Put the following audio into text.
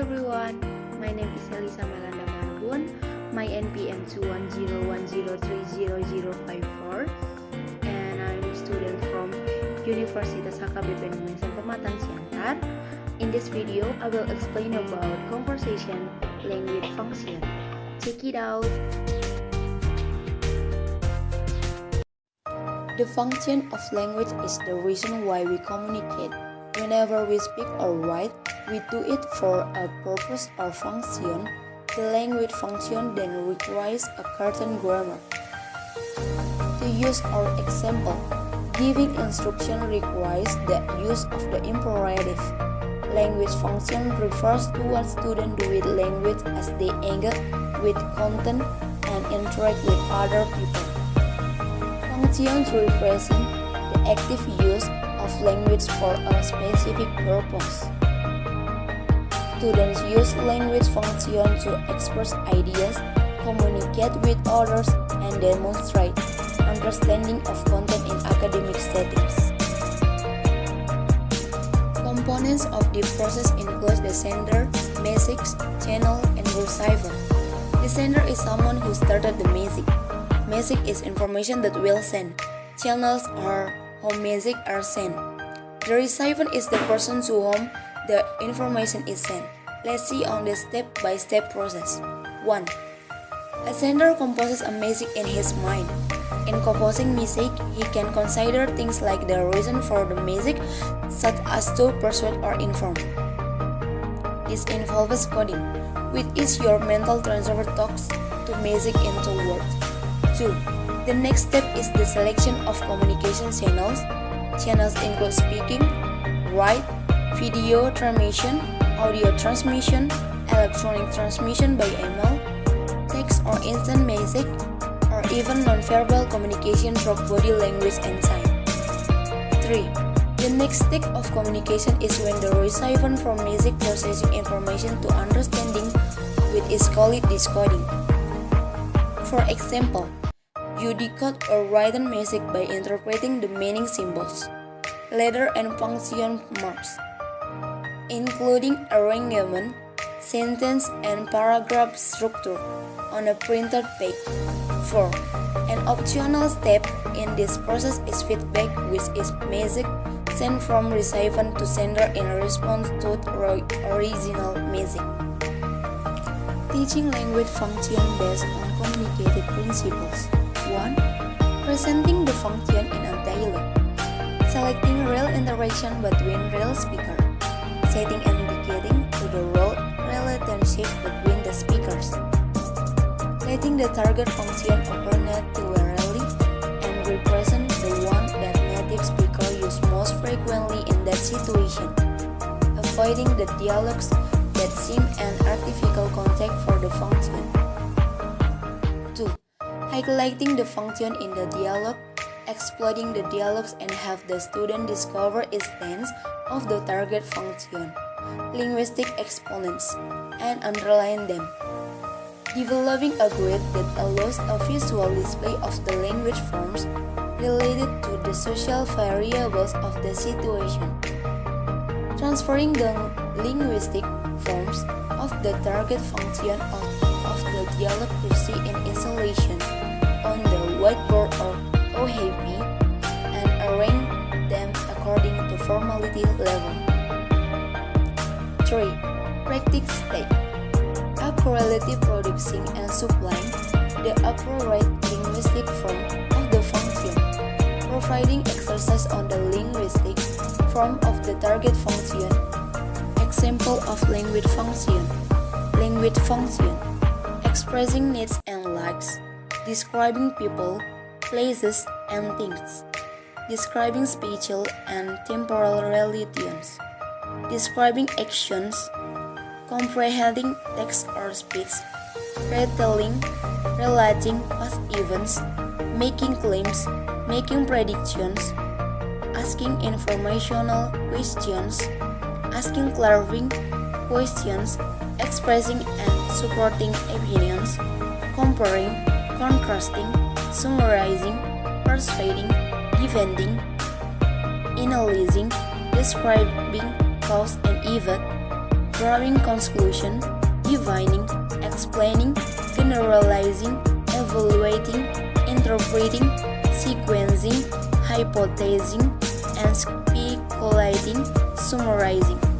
everyone, my name is Elisa Marbun. My NPM 21010300054 and I'm a student from Universitas HKBP Indonesia Pematang Siantar. In this video, I will explain about conversation language function. Check it out. The function of language is the reason why we communicate. Whenever we speak or write, we do it for a purpose or function. The language function then requires a certain grammar. To use our example, giving instruction requires the use of the imperative. Language function refers to what students do with language as they engage with content and interact with other people. Functions represent the active use of language for a specific purpose. Students use language function to express ideas, communicate with others, and demonstrate understanding of content in academic settings. Components of the process include the sender, message, channel, and receiver. The sender is someone who started the message. Message is information that will send. Channels are how message are sent. The receiver is the person to whom the information is sent. Let's see on the step-by-step process. 1. A sender composes a message in his mind. In composing message, he can consider things like the reason for the message, such as to persuade or inform. This involves coding, which is your mental transfer thoughts to message into words. 2. The next step is the selection of communication channels. Channels include speaking, write, video transmission, audio transmission, electronic transmission by email, text or instant message, or even non-verbal communication through body language and sign. 3. The next step of communication is when the receiver from message processing information to understanding, which is called decoding. For example, you decode a written message by interpreting the meaning symbols, letter and function marks, including arrangement, sentence, and paragraph structure on a printed page. 4. An optional step in this process is feedback, which is message sent from receiver to sender in response to original message. Teaching language function based on communicated principles. 1. Presenting the function in a dialogue. Selecting real interaction between real speaker. Setting and indicating to the role relationship between the speakers. Letting the target function occur naturally and represent the one that native speaker use most frequently in that situation. Avoiding the dialogues that seem an artificial context for the function. 2. Highlighting the function in the dialogue, exploiting the dialogues and have the student discover its stance of the target function, linguistic exponents, and underline them. Developing a grid that allows a visual display of the language forms related to the social variables of the situation. Transferring the linguistic forms of the target function of the dialogue to see in isolation on the whiteboard or OHP and arrange them according to formality level. 3. Practice state. Correlative producing and supplying the appropriate linguistic form of the function, providing exercise on the linguistic form of the target function. Example of language function. Language function. Expressing needs and likes, describing people, places, and things, describing spatial and temporal relations, describing actions, comprehending text or speech, retelling, relating past events, making claims, making predictions, asking informational questions, asking clarifying questions, expressing and supporting opinions, comparing, contrasting, summarizing, persuading, defending, analyzing, describing cause and effect, drawing conclusion, divining, explaining, generalizing, evaluating, interpreting, sequencing, hypothesizing, and speculating, summarizing.